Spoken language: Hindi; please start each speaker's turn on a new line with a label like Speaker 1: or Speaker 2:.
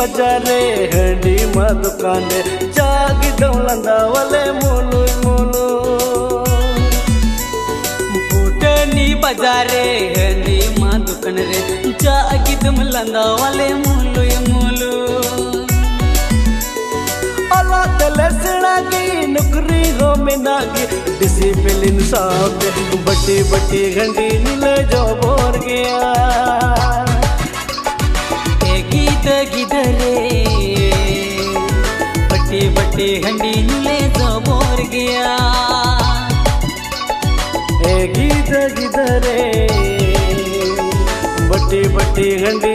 Speaker 1: बजारे हंडी मा दुकाने जागी दौलंदा वाले मोलू मोलू
Speaker 2: पुटनी बजारे हंडी मा दुकान रे जागी दौलंदा वाले मोलू मोलू
Speaker 1: अला तलसना की नुकरी हो मिनागी डिसिप्लिन साहब बटी बटी घंटी नीले जो बोर गया
Speaker 2: गीत गिदरे बटे बटे हंडी नीले जो बोर गया
Speaker 1: गीत गिदरे बटी बटी घंटी